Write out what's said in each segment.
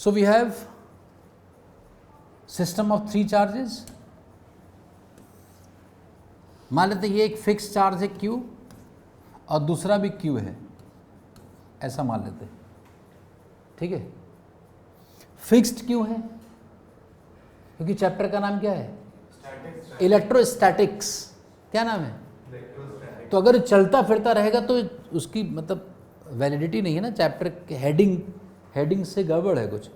So we have system of 3 charges. मान लेते हैं ये एक फिक्स चार्ज है Q और दूसरा भी Q है, ऐसा मान लेते हैं, ठीक है। फिक्स्ड क्यों है? क्योंकि चैप्टर का नाम क्या है? इलेक्ट्रोस्टैटिक्स। क्या नाम है? तो अगर चलता फिरता रहेगा तो उसकी मतलब वैलिडिटी नहीं है ना, चैप्टर के हेडिंग से गड़बड़ है कुछ।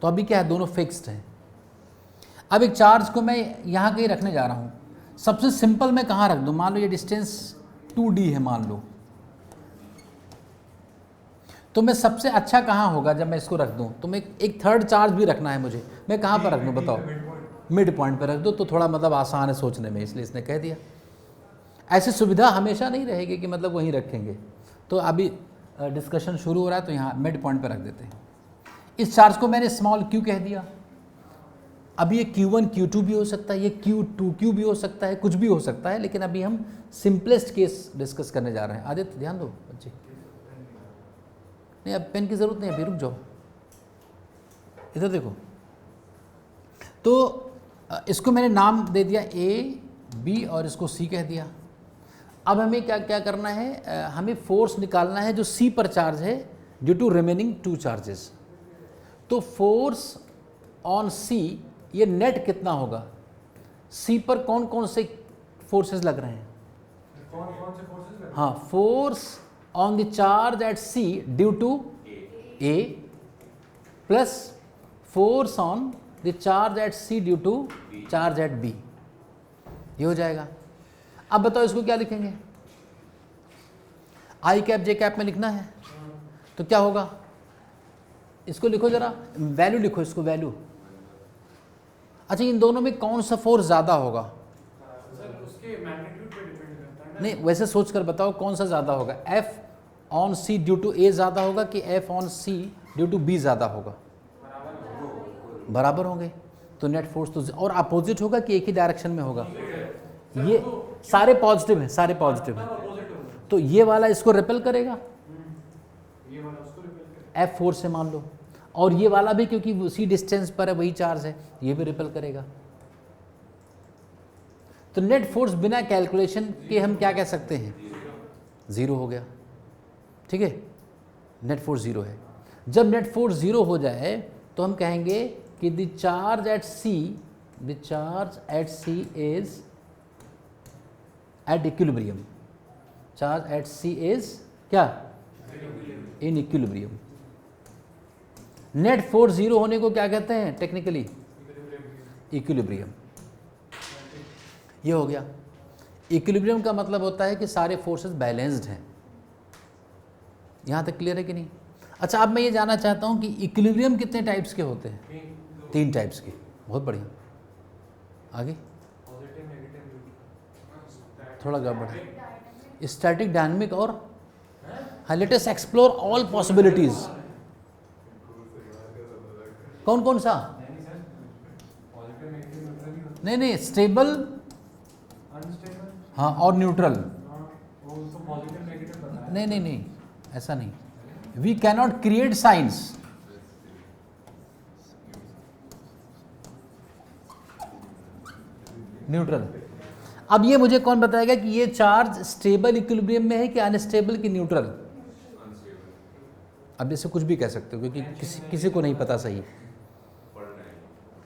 तो अभी क्या है, दोनों फिक्स्ड हैं। अब एक चार्ज को मैं यहाँ कहीं रखने जा रहा हूँ। सबसे सिंपल मैं कहाँ रख दूँ? मान लो ये डिस्टेंस 2d है मान लो, तो मैं सबसे अच्छा कहाँ होगा जब मैं इसको रख दूँ? तो मैं एक थर्ड चार्ज भी रखना है मुझे, मैं कहाँ पर रख दूँ बताओ? मिड पॉइंट पर रख दो, तो थोड़ा मतलब आसान है सोचने में, इसलिए इसने कह दिया। ऐसी सुविधा हमेशा नहीं रहेगी कि मतलब वहीं रखेंगे। तो अभी डिस्कशन शुरू हो रहा है तो यहाँ मिड पॉइंट पर रख देते हैं। इस चार्ज को मैंने स्मॉल q कह दिया। अब ये Q1 Q2 भी हो सकता है, ये Q2Q भी हो सकता है, कुछ भी हो सकता है, लेकिन अभी हम सिंपलेस्ट केस डिस्कस करने जा रहे हैं। आदित्य ध्यान दो बच्चे, नहीं अब पेन की ज़रूरत नहीं है, अभी रुक जाओ, इधर देखो। तो इसको मैंने नाम दे दिया A, B और इसको C कह दिया। अब हमें क्या क्या करना है? हमें फोर्स निकालना है जो C पर चार्ज है ड्यू टू रिमेनिंग 2 चार्जेस। तो फोर्स ऑन C, ये नेट कितना होगा? C पर कौन कौन से फोर्सेस लग रहे हैं? कौन से फोर्सेस? हाँ, force on the charge at C due to A plus force on the charge at C due to charge at B, ये हो जाएगा। अब बताओ इसको क्या लिखेंगे? I कैप J कैप में लिखना है, तो क्या होगा? इसको लिखो जरा, वैल्यू लिखो इसको, वैल्यू। अच्छा, इन दोनों में कौन सा फोर्स ज़्यादा होगा? सर उसके मैग्नीट्यूड पे डिपेंड करता है ना। नहीं, वैसे सोच कर बताओ कौन सा ज़्यादा होगा? F on C due to A ज़्यादा होगा कि F on C due to B ज़्यादा होगा? बराबर होंगे। तो नेट फोर्स तो, और अपोजिट होगा कि एक ही डायरेक्शन में होगा? ये सारे पॉजिटिव हैं, सारे पॉजिटिव हैं। तो ये वाला इसको रिपेल करेगा, ये वाला उसको रिपेल करेगा। F4 से मान लो, और ये वाला भी क्योंकि उसी डिस्टेंस पर है, वही चार्ज है, ये भी रिपेल करेगा। तो नेट फोर्स बिना कैलकुलेशन के हम क्या कह सकते हैं? 0 हो गया, ठीक है। नेट फोर्स 0 है। जब नेट फोर्स 0 हो जाए तो हम कहेंगे कि the charge at C is at equilibrium. Charge at C is क्या? In equilibrium. नेट फोर्स 0 होने को क्या कहते हैं टेक्निकली? इक्विलिब्रियम। ये हो गया। इक्विलिब्रियम का मतलब होता है कि सारे फोर्सेस बैलेंस्ड हैं। यहाँ तक क्लियर है कि नहीं? अच्छा, अब मैं ये जानना चाहता हूँ कि इक्विलिब्रियम कितने टाइप्स के होते हैं? 3 टाइप्स के। बहुत बढ़िया, आगे थोड़ा गड़बड़ है। स्टैटिक, डायनामिक और हाँ, let us explore all possibilities. कौन कौन सा? नहीं, स्टेबल, हाँ, और न्यूट्रल। नहीं, ऐसा नहीं। We cannot create science. Neutral. अब ये मुझे कौन बताएगा कि ये चार्ज स्टेबल इक्विलिब्रियम में है कि अनस्टेबल कि न्यूट्रल? अब इससे कुछ भी कह सकते हो क्योंकि किसी को नहीं पता सही।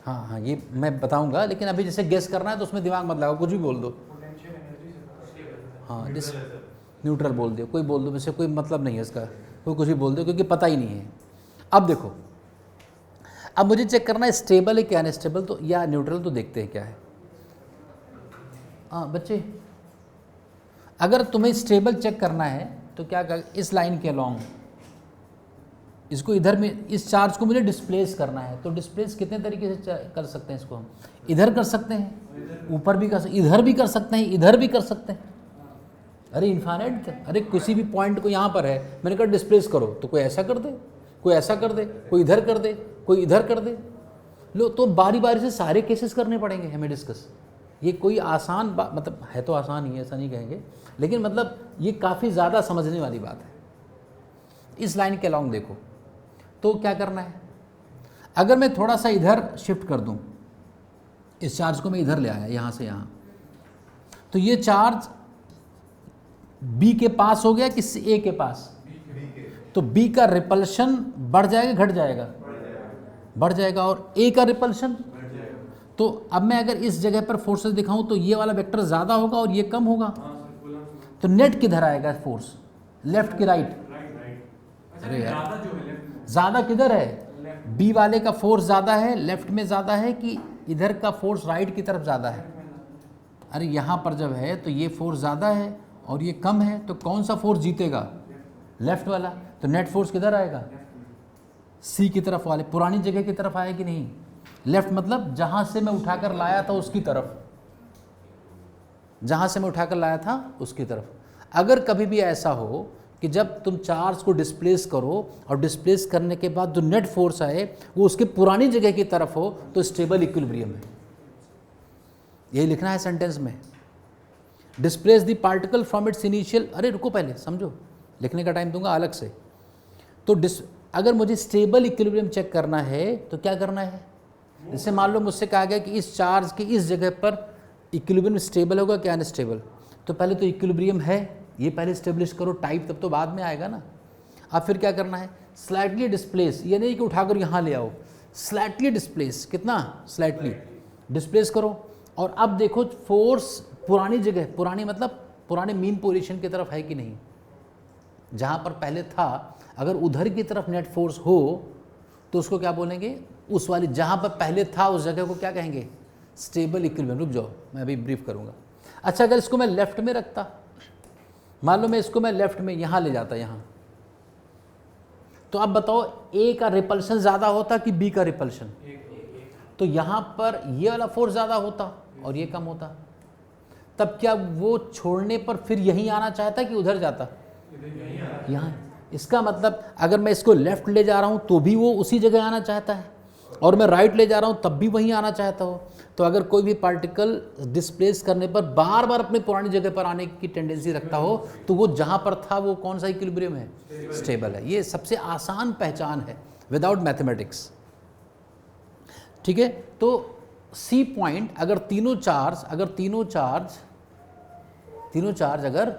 हाँ, ये मैं बताऊंगा, लेकिन अभी जैसे गेस करना है तो उसमें दिमाग मत लगाओ, कुछ भी बोल दो। हाँ, जिस न्यूट्रल बोल दो, कोई बोल दो, वैसे कोई मतलब नहीं है इसका, कोई कुछ भी बोल दो क्योंकि पता ही नहीं है। अब देखो, अब मुझे चेक करना है स्टेबल है क्या अनस्टेबल, तो या न्यूट्रल, तो देखते हैं क्या है। हाँ बच्चे, अगर तुम्हें स्टेबल चेक करना है तो क्या कर, इस लाइन के अलॉन्ग इसको इधर में, इस चार्ज को मुझे डिस्प्लेस करना है, तो डिस्प्लेस कितने तरीके से कर सकते हैं इसको? हम इधर कर सकते हैं, ऊपर भी कर सकते, इधर भी कर सकते हैं, इधर भी कर सकते हैं। अरे इनफाइनाइट, अरे किसी भी पॉइंट को यहाँ पर है, मैंने कहा डिस्प्लेस करो, तो कोई ऐसा कर दे, कोई ऐसा कर दे, कोई इधर कर दे, कोई इधर कर दे। लो, तो बारी बारी से सारे केसेस करने पड़ेंगे हमें डिस्कस। ये कोई आसान बात, मतलब है तो आसान ही है, ऐसा नहीं कहेंगे, लेकिन मतलब ये काफ़ी ज़्यादा समझने वाली बात है। इस लाइन के अलॉन्ग देखो, तो क्या करना है? अगर मैं थोड़ा सा इधर शिफ्ट कर दूं, इस चार्ज को मैं इधर ले आया यहाँ से यहाँ, तो ये चार्ज बी के पास हो गया कि ए के पास? तो बी का रिपल्शन बढ़ जाएगा घट जाएगा? बढ़ जाएगा। और ए का रिपल्शन? तो अब मैं अगर इस जगह पर फोर्सेस दिखाऊं तो ये वाला वेक्टर ज़्यादा होगा और ये कम होगा। तो नेट किधर आएगा फोर्स, लेफ्ट की राइट? अरे यार ज़्यादा जो है लेफ्ट में, ज़्यादा किधर है? बी वाले का फोर्स ज़्यादा है, लेफ्ट में ज़्यादा है कि इधर का फोर्स राइट की तरफ ज़्यादा है? अरे यहाँ पर जब है तो ये फोर्स ज़्यादा है और ये कम है, तो कौन सा फोर्स जीतेगा? लेफ्ट वाला। तो नेट फोर्स किधर आएगा? सी की तरफ वाले पुरानी जगह की तरफ आया कि नहीं? लेफ्ट मतलब जहाँ से मैं उठाकर लाया था उसकी तरफ, जहाँ से मैं उठाकर लाया था उसकी तरफ। अगर कभी भी ऐसा हो कि जब तुम चार्ज को डिस्प्लेस करो और डिस्प्लेस करने के बाद जो नेट फोर्स आए वो उसके पुरानी जगह की तरफ हो, तो स्टेबल इक्विलिब्रियम है। यही लिखना है सेंटेंस में, displace the particle from its initial. अरे रुको, पहले समझो, लिखने का टाइम दूंगा अलग से। तो अगर मुझे स्टेबल इक्विलिब्रियम चेक करना है तो क्या करना है? जैसे मान लो मुझसे कहा गया कि इस चार्ज की इस जगह पर इक्विलिब्रियम स्टेबल होगा क्या अनस्टेबल? तो पहले तो इक्विलिब्रियम है, ये पहले स्टेब्लिश करो, टाइप तब तो बाद में आएगा ना। अब फिर क्या करना है? स्लाइटली डिस्प्लेस, ये नहीं कि उठाकर यहाँ ले आओ, स्लाइटली डिस्प्लेस, कितना स्लाइटली डिस्प्लेस करो। और अब देखो फोर्स पुरानी जगह, पुरानी मतलब पुराने मीन पोजीशन की तरफ है कि नहीं? जहाँ पर पहले था अगर उधर की तरफ नेट फोर्स हो तो उसको क्या बोलेंगे? उस वाली जहाँ पर पहले था उस जगह को क्या कहेंगे? Stable equilibrium. रुक जाओ, मैं अभी ब्रीफ करूँगा। अच्छा, अगर इसको मैं लेफ्ट में रखता, मान लो मैं इसको मैं लेफ्ट में यहाँ ले जाता यहाँ, तो अब बताओ ए का रिपल्शन ज़्यादा होता कि बी का रिपल्शन? तो यहाँ पर ये वाला फोर्स ज़्यादा होता और ये कम होता। तब क्या वो छोड़ने पर फिर यहीं आना चाहता कि उधर जाता? यहाँ। इसका मतलब अगर मैं इसको लेफ्ट ले जा रहा हूँ तो भी वो उसी जगह आना चाहता है, और मैं राइट ले जा रहा हूँ तब भी वहीं आना चाहता हो। तो अगर कोई भी पार्टिकल डिस्प्लेस करने पर बार बार अपनी पुरानी जगह पर आने की टेंडेंसी रखता हो तो वो जहाँ पर था वो कौन सा इक्विलिब्रियम है? स्टेबल है। ये सबसे आसान पहचान है विदाउट मैथमेटिक्स। ठीक है, तो सी पॉइंट अगर तीनों चार्ज अगर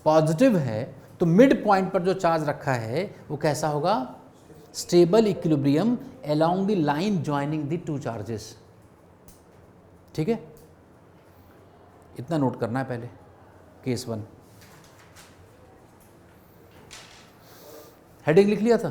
पॉजिटिव है तो मिड पॉइंट पर जो चार्ज रखा है वो कैसा होगा? Stable equilibrium along the line joining the two charges. ठीक है, इतना नोट करना है पहले। केस 1 हेडिंग लिख लिया था।